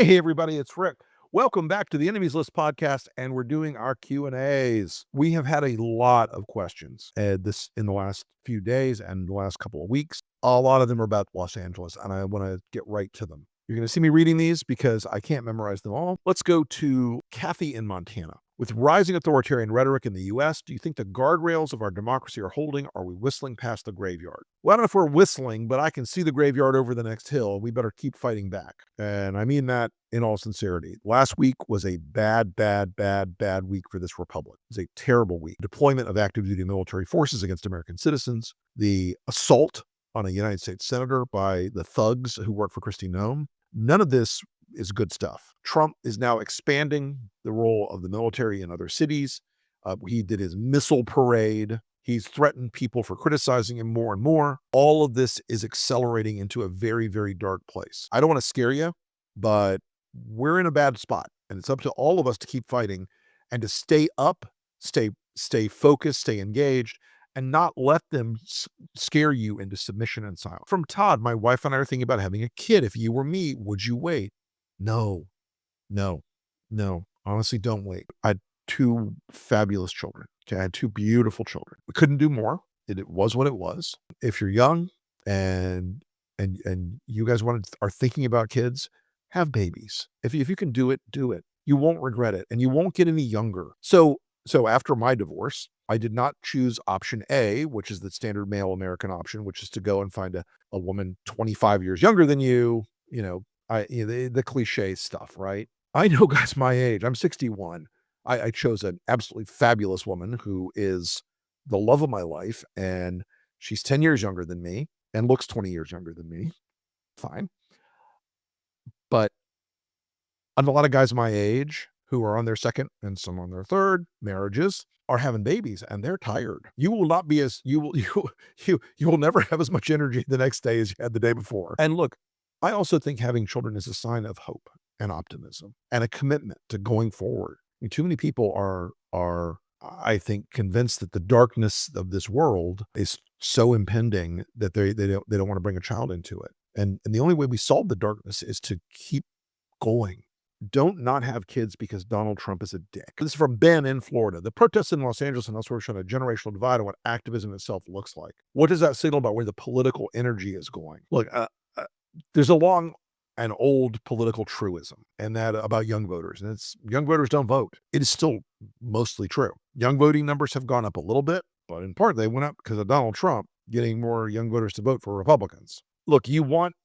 Hey everybody, it's Rick. Welcome back to the Enemies List podcast, and we're doing our Q&As. We have had a lot of questions this in the last few days and the last couple of weeks. A lot of them are about Los Angeles, and I want to get right to them. You're going to see me reading these because I can't memorize them all. Let's go to Kathy in Montana. With rising authoritarian rhetoric in the U.S., do you think the guardrails of our democracy are holding? Or are we whistling past the graveyard? Well, I don't know if we're whistling, but I can see the graveyard over the next hill. We better keep fighting back. And I mean that in all sincerity. Last week was a bad week for this republic. It was a terrible week. Deployment of active duty military forces against American citizens, the assault on a United States senator by the thugs who work for Kristi Noem. None of this is good stuff. Trump is now expanding the role of the military in other cities. He did his missile parade. He's threatened people for criticizing him more and more. All of this is accelerating into a very, very dark place. I don't want to scare you, but we're in a bad spot, and it's up to all of us to keep fighting and to stay up, stay focused, stay engaged, and not let them scare you into submission and silence. From Todd, my wife and I are thinking about having a kid. If you were me, would you wait? No. Honestly, don't wait. I had two fabulous children. Okay, I had two beautiful children. We couldn't do more. It was what it was. If you're young and you guys are thinking about kids, have babies. If you can do it, do it. You won't regret it, and you won't get any younger. So after my divorce, I did not choose option A, which is the standard male American option, which is to go and find a woman 25 years younger than you. The cliche stuff, right? I know guys my age. I'm 61. I chose an absolutely fabulous woman who is the love of my life, and she's 10 years younger than me and looks 20 years younger than me. Fine. But a lot of guys my age who are on their second and some on their third marriages are having babies, and they're tired. You will not be you will never have as much energy the next day as you had the day before. And look, I also think having children is a sign of hope and optimism and a commitment to going forward. I mean, too many people are, I think, convinced that the darkness of this world is so impending that they don't want to bring a child into it. And the only way we solve the darkness is to keep going. Don't not have kids because Donald Trump is a dick. This is from Ben in Florida. The protests in Los Angeles and elsewhere show a generational divide on what activism itself looks like. What does that signal about where the political energy is going? Look, there's a long and old political truism, and that about young voters, and it's young voters don't vote. It is still mostly true. Young voting numbers have gone up a little bit, but in part they went up because of Donald Trump getting more young voters to vote for Republicans. Look, you want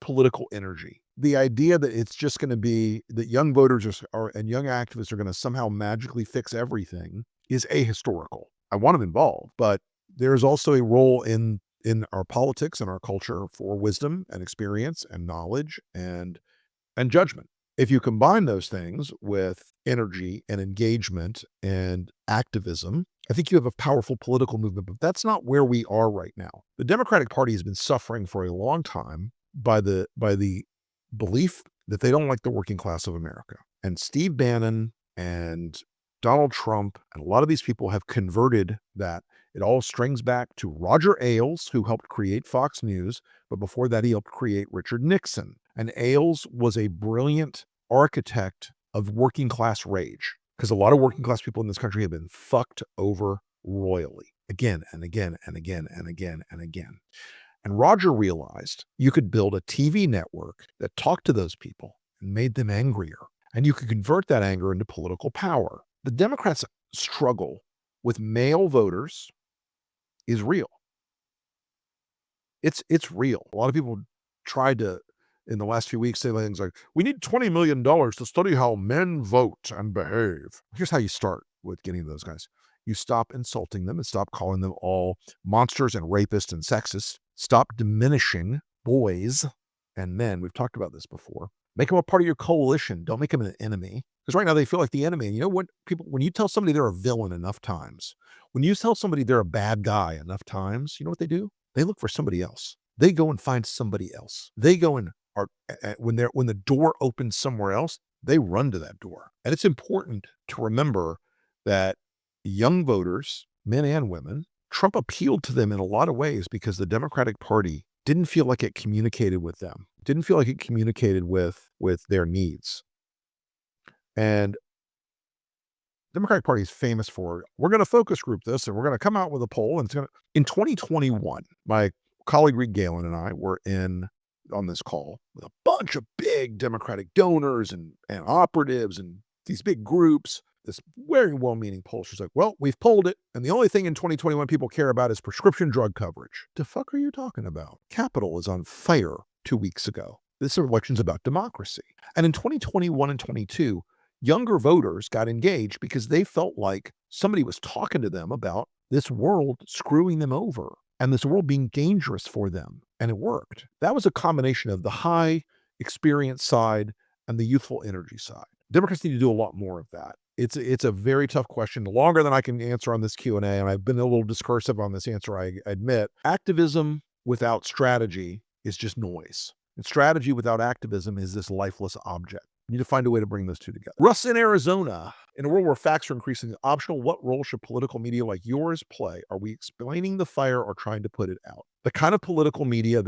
political energy. The idea that it's just going to be that young voters and young activists are going to somehow magically fix everything is ahistorical. I want them involved, but there's also a role in our politics and our culture for wisdom and experience and knowledge and judgment. If you combine those things with energy and engagement and activism, I think you have a powerful political movement, but that's not where we are right now. The Democratic Party has been suffering for a long time by the belief that they don't like the working class of America. And Steve Bannon and Donald Trump and a lot of these people have converted that. It all strings back to Roger Ailes, who helped create Fox News, but before that he helped create Richard Nixon. And Ailes was a brilliant architect of working class rage, because a lot of working class people in this country have been fucked over royally again and again and again and again and again. And Roger realized you could build a TV network that talked to those people and made them angrier, and you could convert that anger into political power. The Democrats' struggle with male voters is real. It's real. A lot of people tried to, in the last few weeks, say things like, we need $20 million to study how men vote and behave. Here's how you start with getting those guys. You stop insulting them and stop calling them all monsters and rapists and sexists. Stop diminishing boys and men. We've talked about this before. Make them a part of your coalition. Don't make them an enemy. Because right now they feel like the enemy. And you know what? When you tell somebody they're a villain enough times, when you tell somebody they're a bad guy enough times, you know what they do? They look for somebody else. They go and find somebody else. They go and when the door opens somewhere else, they run to that door. And it's important to remember that young voters, men and women, Trump appealed to them in a lot of ways because the Democratic Party didn't feel like it communicated with them, didn't feel like it communicated with their needs. And Democratic Party is famous for, we're going to focus group this and we're going to come out with a poll. And it's going to, in 2021, my colleague Reed Galen and I were on this call with a bunch of big Democratic donors and operatives and these big groups. This very well-meaning pollster's like, well, we've polled it, and the only thing in 2021 people care about is prescription drug coverage. The fuck are you talking about? Capitol was on fire 2 weeks ago. This election's about democracy. And in 2021 and 22, younger voters got engaged because they felt like somebody was talking to them about this world screwing them over and this world being dangerous for them. And it worked. That was a combination of the high experience side and the youthful energy side. Democrats need to do a lot more of that. It's a very tough question, longer than I can answer on this Q&A, and I've been a little discursive on this answer, I admit. Activism without strategy is just noise. And strategy without activism is this lifeless object. You need to find a way to bring those two together. Russ in Arizona. In a world where facts are increasingly optional, what role should political media like yours play? Are we explaining the fire or trying to put it out? The kind of political media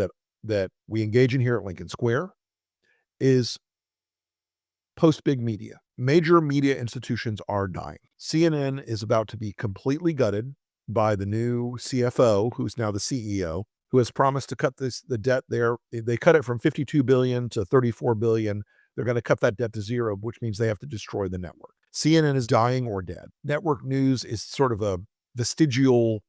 that we engage in here at Lincoln Square is post-big media. Major media institutions are dying. CNN is about to be completely gutted by the new CFO, who's now the CEO, who has promised to cut the debt there. They cut it from $52 billion to $34 billion. They're going to cut that debt to zero, which means they have to destroy the network. CNN is dying or dead. Network news is sort of a vestigial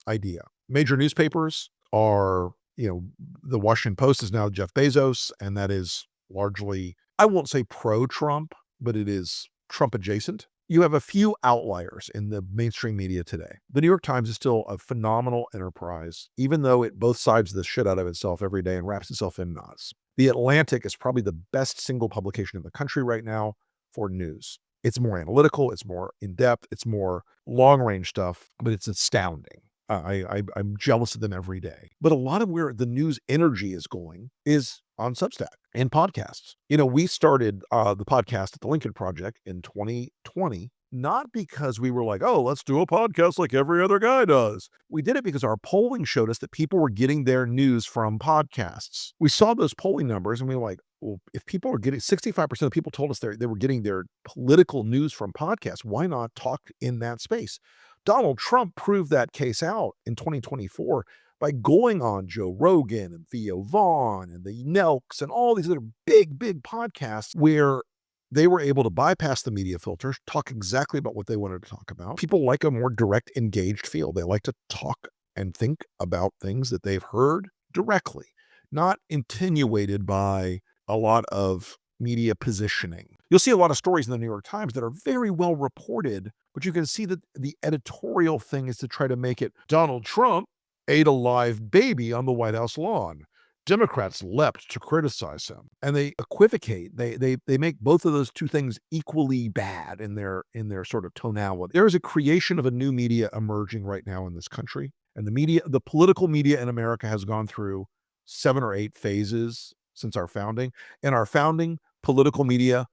idea. Major newspapers are, the Washington Post is now Jeff Bezos, and that is largely, I won't say pro-Trump, but it is Trump adjacent. You have a few outliers in the mainstream media today. The New York Times is still a phenomenal enterprise, even though it both sides the shit out of itself every day and wraps itself in knots. The Atlantic is probably the best single publication in the country right now for news. It's more analytical, it's more in-depth, it's more long-range stuff, but it's astounding. I'm jealous of them every day. But a lot of where the news energy is going is on Substack and podcasts. We started the podcast at the Lincoln Project in 2020, not because we were like, oh, let's do a podcast like every other guy does. We did it because our polling showed us that people were getting their news from podcasts. We saw those polling numbers and we were like, well, if people are getting, 65% of people told us they were getting their political news from podcasts, why not talk in that space? Donald Trump proved that case out in 2024 by going on Joe Rogan and Theo Vaughn and the Nelks and all these other big podcasts where they were able to bypass the media filters, talk exactly about what they wanted to talk about. People like a more direct, engaged feel. They like to talk and think about things that they've heard directly, not attenuated by a lot of media positioning. You'll see a lot of stories in the New York Times that are very well reported, but you can see that the editorial thing is to try to make it Donald Trump ate a live baby on the White House lawn. Democrats leapt to criticize him, and they equivocate. They make both of those two things equally bad in their sort of tonality. There is a creation of a new media emerging right now in this country, and the political media in America has gone through 7 or 8 phases since our founding. In our founding, political media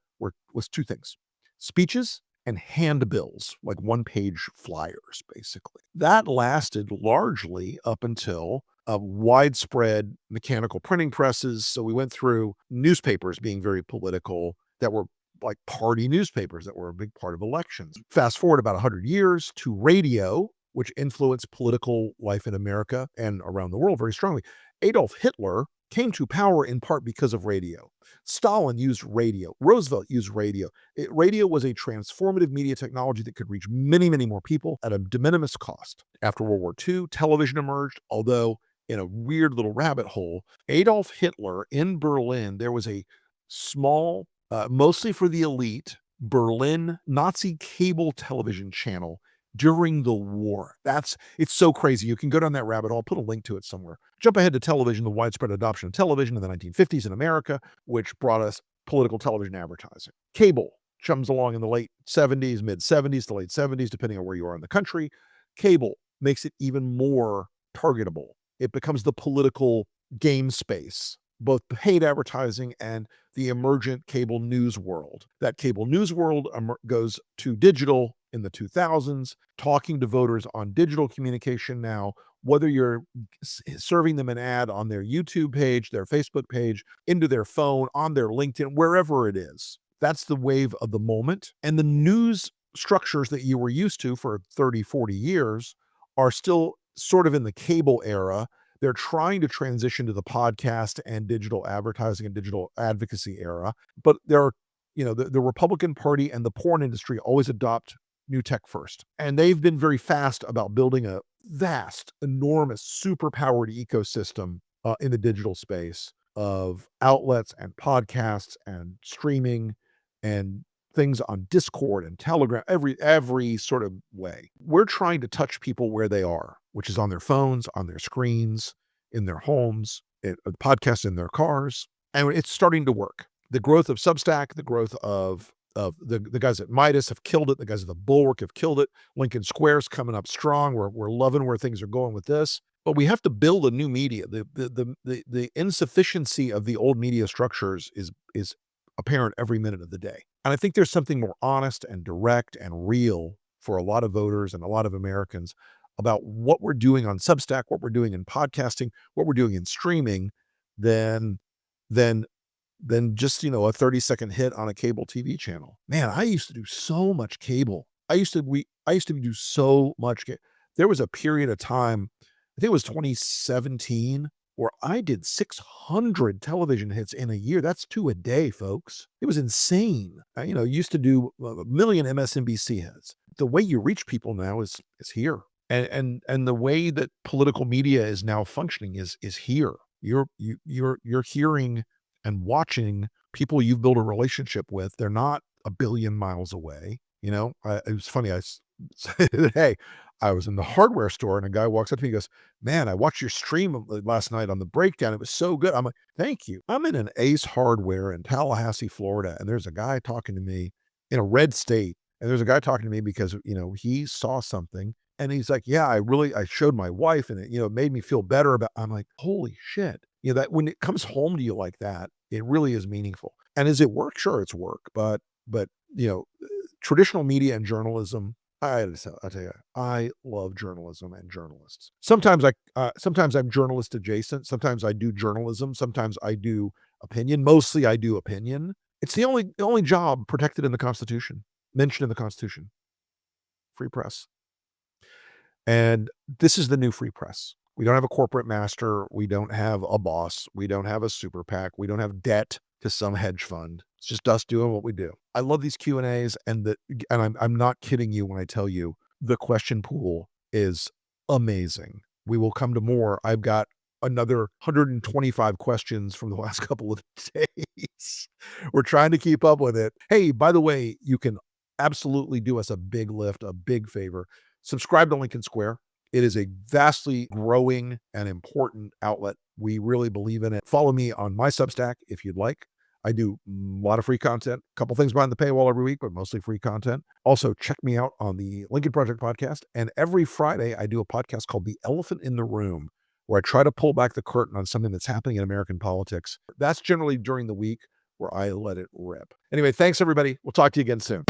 was 2 things: speeches and handbills, like 1-page flyers, basically. That lasted largely up until widespread mechanical printing presses. So we went through newspapers being very political that were like party newspapers that were a big part of elections. Fast forward about 100 years to radio, which influenced political life in America and around the world very strongly. Adolf Hitler came to power in part because of radio. Stalin used radio. Roosevelt used radio. Radio was a transformative media technology that could reach many, many more people at a de minimis cost. After World War II, television emerged, although in a weird little rabbit hole. Adolf Hitler in Berlin, there was a small, mostly for the elite, Berlin Nazi cable television channel during the war. It's so crazy. You can go down that rabbit hole. I'll put a link to it somewhere. Jump ahead to television, the widespread adoption of television in the 1950s in America, which brought us political television advertising. Cable comes along in the late 70s, mid 70s to late 70s, depending on where you are in the country. Cable makes it even more targetable. It becomes the political game space, both paid advertising and the emergent cable news world. That cable news world goes to digital in the 2000s, talking to voters on digital communication now, whether you're serving them an ad on their YouTube page, their Facebook page, into their phone, on their LinkedIn, wherever it is. That's the wave of the moment. And the news structures that you were used to for 30, 40 years are still sort of in the cable era. They're trying to transition to the podcast and digital advertising and digital advocacy era. But there are, the Republican Party and the porn industry always adopt new tech first. And they've been very fast about building a vast, enormous, super-powered ecosystem in the digital space of outlets and podcasts and streaming and things on Discord and Telegram, every sort of way. We're trying to touch people where they are, which is on their phones, on their screens, in their homes, podcasts in their cars, and it's starting to work. The growth of Substack, the growth of the guys at Midas have killed it. The guys at the Bulwark have killed it. Lincoln Square's coming up strong. We're loving where things are going with this. But we have to build a new media. The insufficiency of the old media structures is apparent every minute of the day. And I think there's something more honest and direct and real for a lot of voters and a lot of Americans about what we're doing on Substack, what we're doing in podcasting, what we're doing in streaming, than just, a 30-second hit on a cable TV channel. Man, I used to do so much cable. I used to do so much. There was a period of time, I think it was 2017, where I did 600 television hits in a year. That's 2 a day, folks. It was insane. I, used to do a million MSNBC hits. The way you reach people now is here. And the way that political media is now functioning is here. You're hearing and watching people you've built a relationship with. They're not a billion miles away. It was funny. Hey, I was in the hardware store and a guy walks up to me and goes, "Man, I watched your stream last night on the breakdown. It was so good." I'm like, "Thank you." I'm in an Ace Hardware in Tallahassee, Florida, and there's a guy talking to me in a red state. And there's a guy talking to me because, he saw something and he's like, "Yeah, I showed my wife and it made me feel better about." I'm like, "Holy shit." That when it comes home to you like that, it really is meaningful. And is it work? Sure, it's work. But, traditional media and journalism, I tell you, I love journalism and journalists. Sometimes I'm journalist adjacent. Sometimes I do journalism. Sometimes I do opinion. Mostly I do opinion. It's the only job protected in the Constitution, mentioned in the Constitution. Free press. And this is the new free press. We don't have a corporate master. We don't have a boss. We don't have a super PAC. We don't have debt to some hedge fund. It's just us doing what we do. I love these Q&As and I'm not kidding you when I tell you the question pool is amazing. We will come to more. I've got another 125 questions from the last couple of days. We're trying to keep up with it. Hey, by the way, you can absolutely do us a big lift, a big favor. Subscribe to Lincoln Square. It is a vastly growing and important outlet. We really believe in it. Follow me on my Substack if you'd like. I do a lot of free content, a couple things behind the paywall every week, but mostly free content. Also, check me out on the Lincoln Project podcast. And every Friday, I do a podcast called The Elephant in the Room, where I try to pull back the curtain on something that's happening in American politics. That's generally during the week where I let it rip. Anyway, thanks, everybody. We'll talk to you again soon.